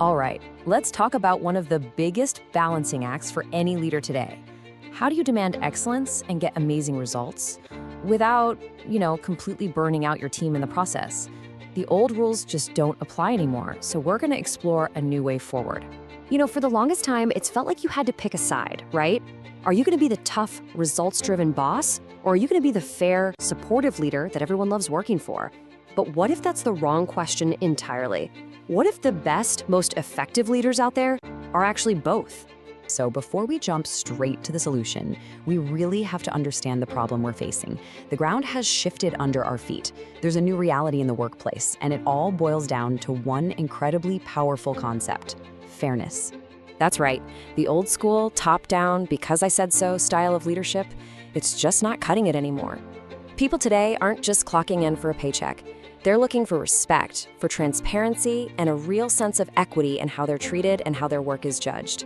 All right, let's talk about one of the biggest balancing acts for any leader today. How do you demand excellence and get amazing results without, completely burning out your team in the process? The old rules just don't apply anymore, so we're going to explore a new way forward. For the longest time, it's felt like you had to pick a side, right? Are you going to be the tough, results-driven boss? Or are you going to be the fair, supportive leader that everyone loves working for? But what if that's the wrong question entirely? What if the best, most effective leaders out there are actually both? So before we jump straight to the solution, we really have to understand the problem we're facing. The ground has shifted under our feet. There's a new reality in the workplace, and it all boils down to one incredibly powerful concept: fairness. That's right, the old school, top-down, because I said so style of leadership, it's just not cutting it anymore. People today aren't just clocking in for a paycheck. They're looking for respect, for transparency, and a real sense of equity in how they're treated and how their work is judged.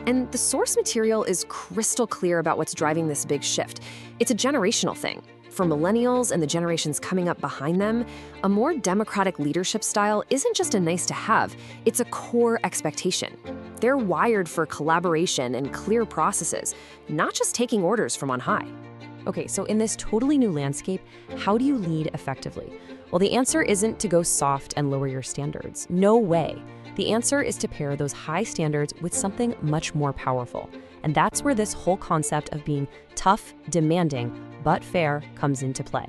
And the source material is crystal clear about what's driving this big shift. It's a generational thing. For millennials and the generations coming up behind them, a more democratic leadership style isn't just a nice to have, it's a core expectation. They're wired for collaboration and clear processes, not just taking orders from on high. Okay, so in this totally new landscape, how do you lead effectively? Well, the answer isn't to go soft and lower your standards. No way. The answer is to pair those high standards with something much more powerful. And that's where this whole concept of being tough, demanding, but fair comes into play.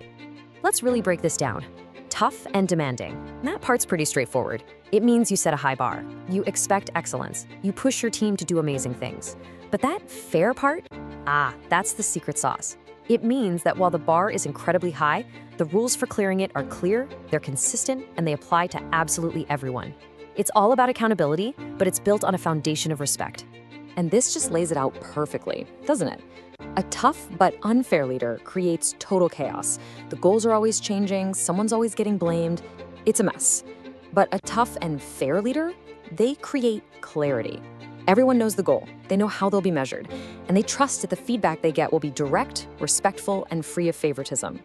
Let's really break this down. Tough and demanding. That part's pretty straightforward. It means you set a high bar. You expect excellence. You push your team to do amazing things. But that fair part? That's the secret sauce. It means that while the bar is incredibly high, the rules for clearing it are clear, they're consistent, and they apply to absolutely everyone. It's all about accountability, but it's built on a foundation of respect. And this just lays it out perfectly, doesn't it? A tough but unfair leader creates total chaos. The goals are always changing, someone's always getting blamed. It's a mess. But a tough and fair leader, they create clarity. Everyone knows the goal, they know how they'll be measured, and they trust that the feedback they get will be direct, respectful, and free of favoritism.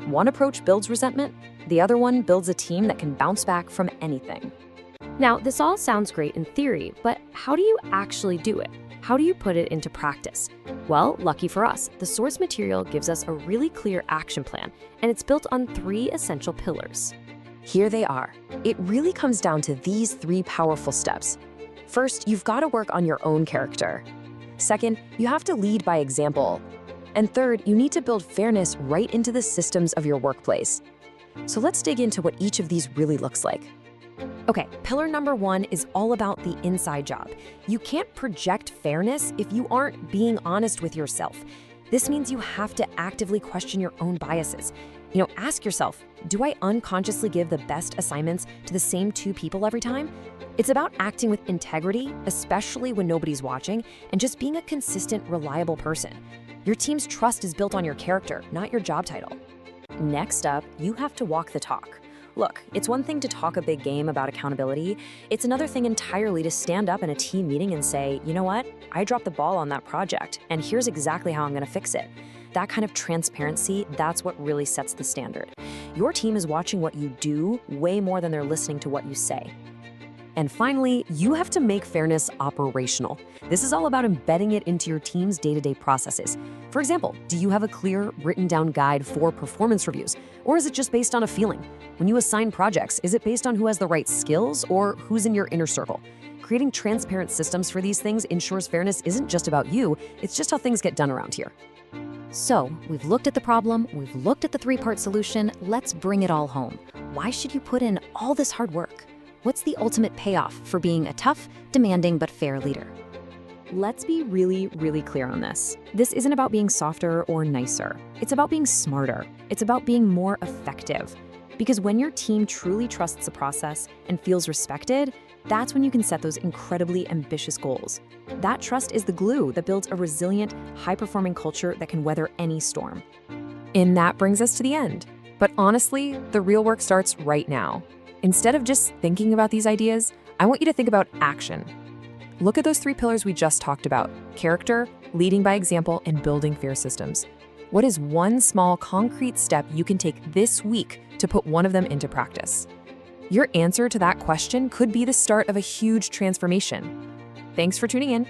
One approach builds resentment, the other one builds a team that can bounce back from anything. Now, this all sounds great in theory, but how do you actually do it? How do you put it into practice? Well, lucky for us, the source material gives us a really clear action plan, and it's built on 3 essential pillars. Here they are. It really comes down to these 3 powerful steps. First, you've got to work on your own character. Second, you have to lead by example. And third, you need to build fairness right into the systems of your workplace. So let's dig into what each of these really looks like. Okay, pillar number 1 is all about the inside job. You can't project fairness if you aren't being honest with yourself. This means you have to actively question your own biases. Ask yourself, do I unconsciously give the best assignments to the same 2 people every time? It's about acting with integrity, especially when nobody's watching, and just being a consistent, reliable person. Your team's trust is built on your character, not your job title. Next up, you have to walk the talk. Look, it's one thing to talk a big game about accountability. It's another thing entirely to stand up in a team meeting and say, you know what? I dropped the ball on that project, and here's exactly how I'm going to fix it. That kind of transparency, that's what really sets the standard. Your team is watching what you do way more than they're listening to what you say. And finally, you have to make fairness operational. This is all about embedding it into your team's day-to-day processes. For example, do you have a clear, written-down guide for performance reviews? Or is it just based on a feeling? When you assign projects, is it based on who has the right skills or who's in your inner circle? Creating transparent systems for these things ensures fairness isn't just about you, it's just how things get done around here. So, we've looked at the problem, we've looked at the 3-part solution, let's bring it all home. Why should you put in all this hard work? What's the ultimate payoff for being a tough, demanding, but fair leader? Let's be really, really clear on this. This isn't about being softer or nicer. It's about being smarter. It's about being more effective. Because when your team truly trusts the process and feels respected, that's when you can set those incredibly ambitious goals. That trust is the glue that builds a resilient, high-performing culture that can weather any storm. And that brings us to the end. But honestly, the real work starts right now. Instead of just thinking about these ideas, I want you to think about action. Look at those 3 pillars we just talked about: character, leading by example, and building fair systems. What is one small, concrete step you can take this week to put one of them into practice? Your answer to that question could be the start of a huge transformation. Thanks for tuning in.